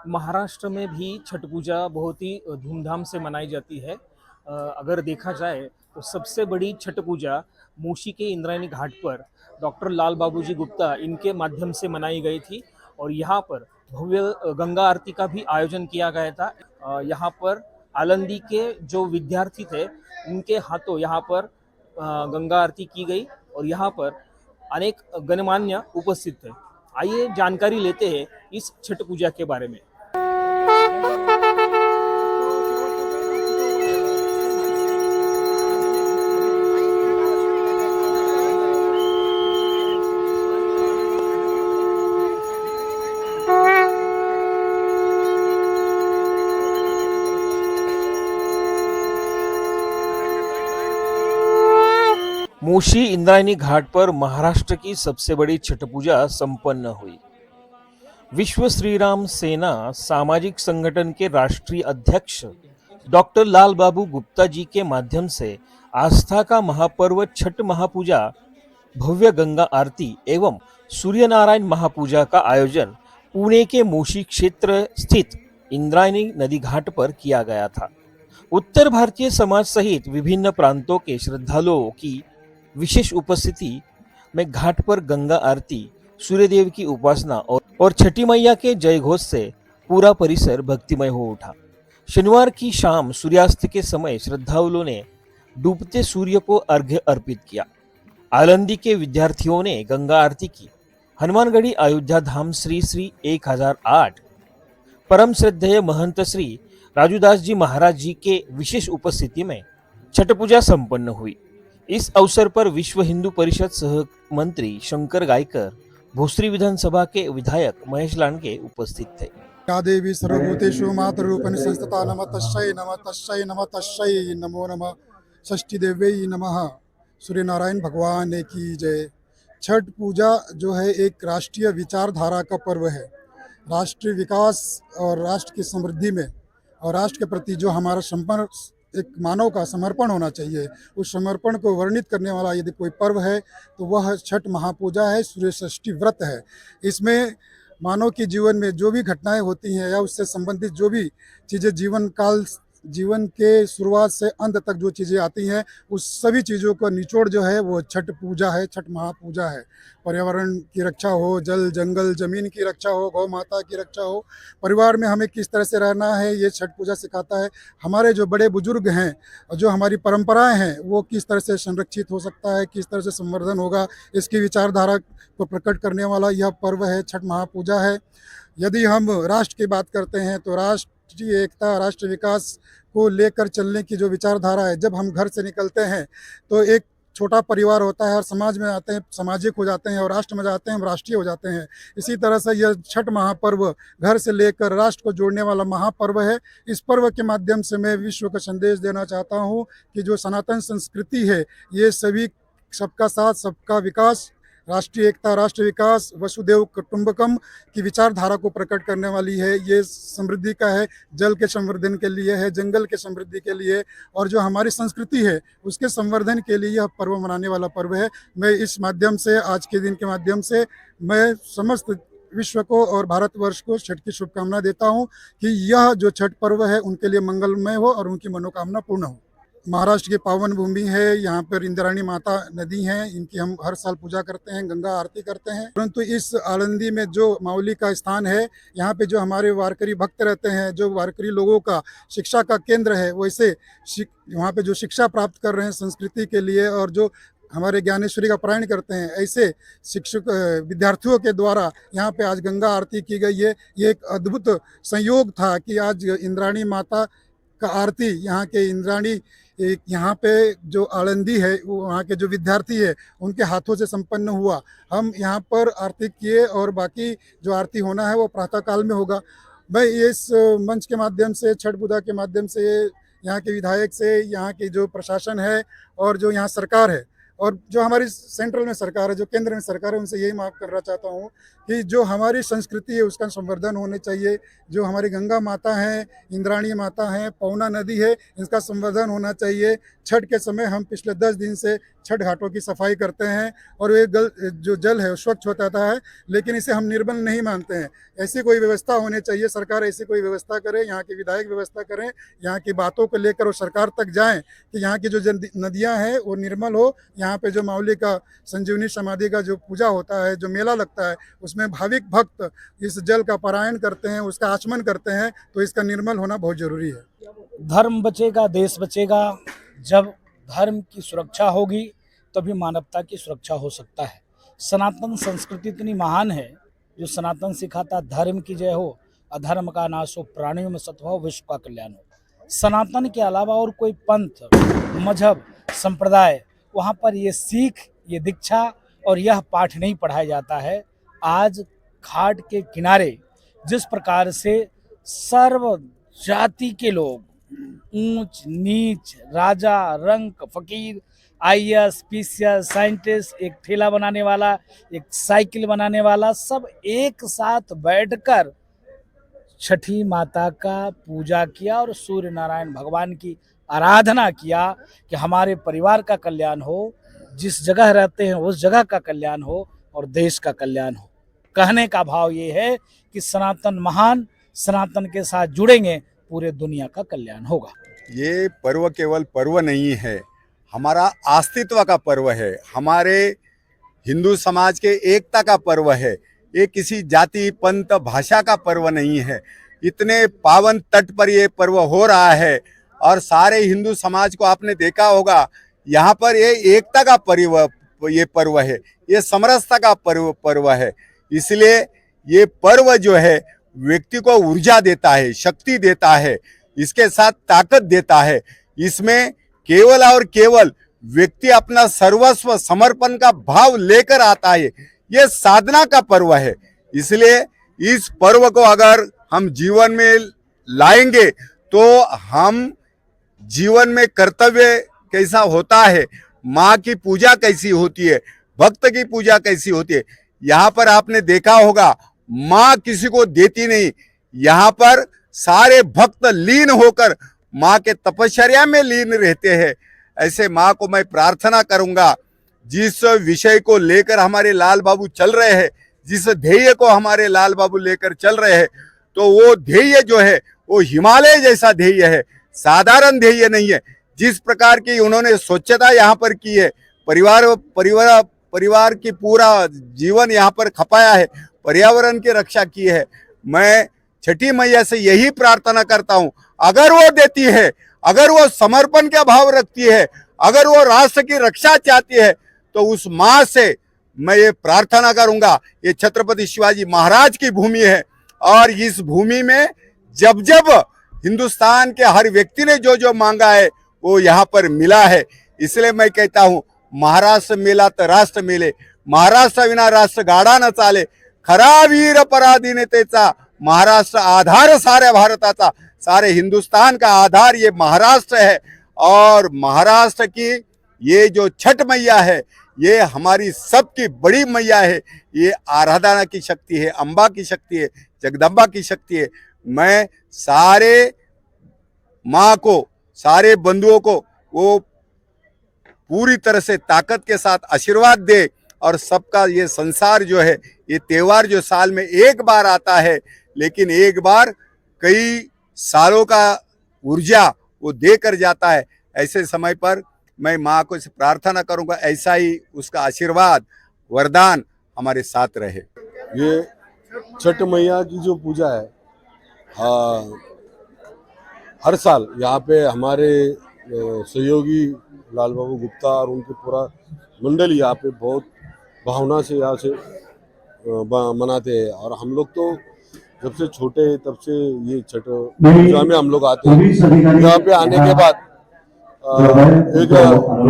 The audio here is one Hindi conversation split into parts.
महाराष्ट्र में भी छठ पूजा बहुत ही धूमधाम से मनाई जाती है। अगर देखा जाए तो सबसे बड़ी छठ पूजा मूशी के इंद्रायणी घाट पर डॉक्टर लाल बाबूजी गुप्ता इनके माध्यम से मनाई गई थी और यहाँ पर भव्य गंगा आरती का भी आयोजन किया गया था। यहाँ पर आलंदी के जो विद्यार्थी थे उनके हाथों यहाँ पर गंगा आरती की गई और यहाँ पर अनेक गणमान्य उपस्थित थे। आइए जानकारी लेते हैं इस छठ पूजा के बारे में। मूशी इंद्रायणी घाट पर महाराष्ट्र की सबसे बड़ी छठ पूजा संपन्न हुई। विश्व श्री राम सेना सामाजिक संगठन के राष्ट्रीय अध्यक्ष डॉक्टर लाल बाबू गुप्ता जी के माध्यम से आस्था का महापर्व छठ महापूजा, भव्य गंगा आरती एवं सूर्यनारायण महापूजा का आयोजन पुणे के मूशी क्षेत्र स्थित इंद्रायणी नदी घाट पर किया गया था। उत्तर भारतीय समाज सहित विभिन्न प्रांतों के श्रद्धालुओं की विशेष उपस्थिति में घाट पर गंगा आरती, सूर्यदेव की उपासना और छठी मैया के जय घोष से पूरा परिसर भक्तिमय हो उठा। शनिवार की शाम सूर्यास्त के समय श्रद्धालुओं ने डूबते सूर्य को अर्घ्य अर्पित किया। आलंदी के विद्यार्थियों ने गंगा आरती की। हनुमानगढ़ी अयोध्या धाम श्री श्री 1008 परम श्रद्धेय महंत श्री राजूदास जी महाराज जी के विशेष उपस्थिति में छठ पूजा संपन्न हुई। इस अवसर पर विश्व हिंदू परिषद सह मंत्री शंकर गायकर, भोसरी विधानसभा के विधायक महेश लांडगे उपस्थित थे। या देवी सर्वभूतेषु मातरूपिणी संस्थिता नमः तस्यै नमो नमः षष्ठी देव्यै नमः। सूर्यनारायण भगवान की जय। छठ पूजा जो है एक राष्ट्रीय विचारधारा का पर्व है। राष्ट्रीय विकास और राष्ट्र की समृद्धि में और राष्ट्र के प्रति जो हमारा समर्पण, एक मानव का समर्पण होना चाहिए, उस समर्पण को वर्णित करने वाला यदि कोई पर्व है तो वह छठ महापूजा है, सूर्य षष्ठी व्रत है। इसमें मानव के जीवन में जो भी घटनाएं होती हैं या उससे संबंधित जो भी चीज़ें जीवन के शुरुआत से अंत तक जो चीज़ें आती हैं, उस सभी चीज़ों का निचोड़ जो है वो छठ पूजा है, छठ महापूजा है। पर्यावरण की रक्षा हो, जल जंगल जमीन की रक्षा हो, गौ माता की रक्षा हो, परिवार में हमें किस तरह से रहना है, ये छठ पूजा सिखाता है। हमारे जो बड़े बुजुर्ग हैं और जो हमारी परंपराएं हैं वो किस तरह से संरक्षित हो सकता है, किस तरह से संवर्धन होगा, इसकी विचारधारा को प्रकट करने वाला यह पर्व है, छठ महापूजा है। यदि हम राष्ट्र की बात करते हैं तो राष्ट्रीय एकता, राष्ट्र विकास को लेकर चलने की जो विचारधारा है, जब हम घर से निकलते हैं तो एक छोटा परिवार होता है और समाज में आते हैं, सामाजिक हो जाते हैं, और राष्ट्र में जाते हैं, हम राष्ट्रीय हो जाते हैं। इसी तरह से यह छठ महापर्व घर से लेकर राष्ट्र को जोड़ने वाला महापर्व है। इस पर्व के माध्यम से मैं विश्व को संदेश देना चाहता हूँ कि जो सनातन संस्कृति है, ये सभी सबका साथ सबका विकास, राष्ट्रीय एकता, राष्ट्र विकास, वसुदेव कुटुंबकम की विचारधारा को प्रकट करने वाली है। ये समृद्धि का है, जल के संवर्धन के लिए है, जंगल के समृद्धि के लिए, और जो हमारी संस्कृति है उसके संवर्धन के लिए यह पर्व मनाने वाला पर्व है। मैं इस माध्यम से, आज के दिन के माध्यम से, मैं समस्त विश्व को और भारतवर्ष को छठ की शुभकामना देता हूँ कि यह जो छठ पर्व है उनके लिए मंगलमय हो और उनकी मनोकामना पूर्ण हो। महाराष्ट्र की पावन भूमि है, यहाँ पर इंद्रायणी माता नदी हैं, इनकी हम हर साल पूजा करते हैं, गंगा आरती करते हैं। परंतु इस आलंदी में जो माउली का स्थान है, यहाँ पे जो हमारे वारकरी भक्त रहते हैं, जो वारकरी लोगों का शिक्षा का केंद्र है, वैसे वहाँ पे जो शिक्षा प्राप्त कर रहे हैं संस्कृति के लिए और जो हमारे ज्ञानेश्वरी का पारायण करते हैं, ऐसे शिक्षक विद्यार्थियों के द्वारा यहाँ पे आज गंगा आरती की गई है। ये एक अद्भुत संयोग था कि आज इंद्रायणी माता का आरती यहाँ के इंद्रायणी, एक यहाँ पे जो आलंदी है, वो वहाँ के जो विद्यार्थी है उनके हाथों से संपन्न हुआ। हम यहाँ पर आरती किए और बाकी जो आरती होना है वो प्रातः काल में होगा। मैं इस मंच के माध्यम से, छठ पूजा के माध्यम से, यहाँ के विधायक से, यहाँ के जो प्रशासन है और जो यहाँ सरकार है, और जो हमारी सेंट्रल में सरकार है, जो केंद्र में सरकार है, उनसे यही मांग करना चाहता हूँ कि जो हमारी संस्कृति है उसका संवर्धन होने चाहिए। जो हमारी गंगा माता हैं, इंद्राणी माता हैं, पवना नदी है, इसका संवर्धन होना चाहिए। छठ के समय हम पिछले 10 दिन से छठ घाटों की सफाई करते हैं और ये जो जल है वो स्वच्छ होता है, लेकिन इसे हम निर्मल नहीं मानते हैं। ऐसी कोई व्यवस्था होनी चाहिए, सरकार ऐसी कोई व्यवस्था करे, यहाँ के विधायक व्यवस्था करें, यहाँ की बातों को लेकर वो सरकार तक जाएं कि यहाँ की जो नदियाँ हैं वो निर्मल हो। यहाँ पे जो मावली का संजीवनी समाधि का जो पूजा होता है, जो मेला लगता है, उसमें भाविक भक्त इस जल का पारायण करते हैं, उसका आचमन करते हैं, तो इसका निर्मल होना बहुत जरूरी है। धर्म बचेगा, देश बचेगा। जब धर्म की सुरक्षा होगी तभी मानवता की सुरक्षा हो सकता है। सनातन संस्कृति इतनी महान है, जो सनातन सिखाता धर्म की जय हो, अधर्म का नाश हो, प्राणियों में सत्व हो, विश्व का कल्याण हो। सनातन के अलावा और कोई पंथ, मजहब, संप्रदाय, वहाँ पर ये सीख, ये दीक्षा और यह पाठ नहीं पढ़ाया जाता है। आज घाट के किनारे जिस प्रकार से सर्व जाति के लोग, ऊंच नीच, राजा, रंक, फकीर, आईएएस, पीसीएस, साइंटिस्ट, एक ठेला बनाने वाला, एक साइकिल बनाने वाला, सब एक साथ बैठकर छठी माता का पूजा किया और सूर्य नारायण भगवान की आराधना किया कि हमारे परिवार का कल्याण हो, जिस जगह रहते हैं उस जगह का कल्याण हो और देश का कल्याण हो। कहने का भाव ये है कि सनातन महान, सनातन के साथ जुड़ेंगे, पूरे दुनिया का कल्याण होगा। ये पर्व केवल पर्व नहीं है, हमारा अस्तित्व का पर्व है, हमारे हिंदू समाज के एकता का पर्व है। ये किसी जाति, पंथ, भाषा का पर्व नहीं है। इतने पावन तट पर ये पर्व हो रहा है और सारे हिंदू समाज को आपने देखा होगा, यहाँ पर ये एकता का पर्व है, ये समरसता का पर्व है। इसलिए ये पर्व जो है व्यक्ति को ऊर्जा देता है, शक्ति देता है, इसके साथ ताकत देता है। इसमें केवल और केवल व्यक्ति अपना सर्वस्व समर्पण का भाव लेकर आता है। ये साधना का पर्व है। इसलिए इस पर्व को अगर हम जीवन में लाएंगे तो हम जीवन में कर्तव्य कैसा होता है, माँ की पूजा कैसी होती है, भक्त की पूजा कैसी होती है। यहाँ पर आपने देखा होगा, माँ किसी को देती नहीं, यहाँ पर सारे भक्त लीन होकर माँ के तपश्चर्या में लीन रहते हैं। ऐसे माँ को मैं प्रार्थना करूंगा, जिस विषय को लेकर हमारे लाल बाबू चल रहे हैं, जिस ध्येय को हमारे लाल बाबू लेकर चल रहे हैं, तो वो ध्येय जो है वो हिमालय जैसा ध्येय है, साधारण ध्येय नहीं है। जिस प्रकार की उन्होंने स्वच्छता यहाँ पर की है, परिवार की पूरा जीवन यहाँ पर खपाया है, पर्यावरण की रक्षा की है। मैं छठी मैया से यही प्रार्थना करता हूँ, अगर वो देती है, अगर वो समर्पण का भाव रखती है, अगर वो राष्ट्र की रक्षा चाहती है, तो उस माँ से मैं ये प्रार्थना करूंगा। ये छत्रपति शिवाजी महाराज की भूमि है और इस भूमि में जब जब हिंदुस्तान के हर व्यक्ति ने जो जो मांगा है वो यहाँ पर मिला है। इसलिए मैं कहता हूँ, महाराष्ट्र मिला तो राष्ट्र मिले, महाराष्ट्र विना राष्ट्र गाडा न चाले, खरा वीर पराधीनतेचा महाराष्ट्र आधार साऱ्या भारताचा, सारे हिंदुस्तान का आधार ये महाराष्ट्र है। और महाराष्ट्र की ये जो छठ मैया है, ये हमारी सबकी बड़ी मैया है। ये आराधना की शक्ति है, अम्बा की शक्ति है, जगदम्बा की शक्ति है। मैं सारे माँ को, सारे बंधुओं को वो पूरी तरह से ताकत के साथ आशीर्वाद दे और सबका ये संसार जो है, ये त्योहार जो साल में एक बार आता है, लेकिन एक बार कई सालों का ऊर्जा वो देकर जाता है। ऐसे समय पर मैं माँ को प्रार्थना करूंगा, ऐसा ही उसका आशीर्वाद, वरदान हमारे साथ रहे। ये छठ मैया की जो पूजा है, हर साल यहाँ पे हमारे सहयोगी लाल बाबू गुप्ता और उनकी पूरा मंडल यहाँ पे बहुत भावना से यहाँ से मनाते हैं। और हम लोग तो जब से छोटे तब से ये छठ पूजा में हम लोग आते हैं। यहाँ पे आने के बाद एक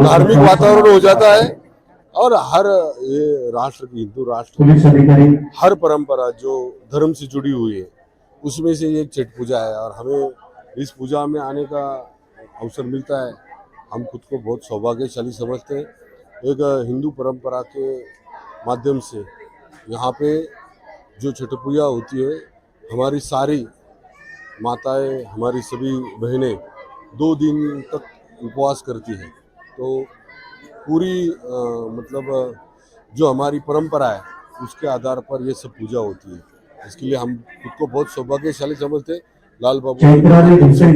धार्मिक वातावरण हो जाता है और हर ये राष्ट्र की, हिंदू राष्ट्र, हर परंपरा जो धर्म से जुड़ी हुई है उसमें से ये छठ पूजा है। और हमें इस पूजा में आने का अवसर मिलता है, हम खुद को बहुत सौभाग्यशाली समझते हैं। एक हिंदू परंपरा के माध्यम से यहाँ पे जो छठ पूजा होती है, हमारी सारी माताएं, हमारी सभी बहनें 2 दिन तक उपवास करती हैं। तो पूरी मतलब जो हमारी परंपरा है उसके आधार पर ये सब पूजा होती है। इसके लिए हम खुद को बहुत सौभाग्यशाली समझते हैं। लाल बाबू चैत्रादी दिवशी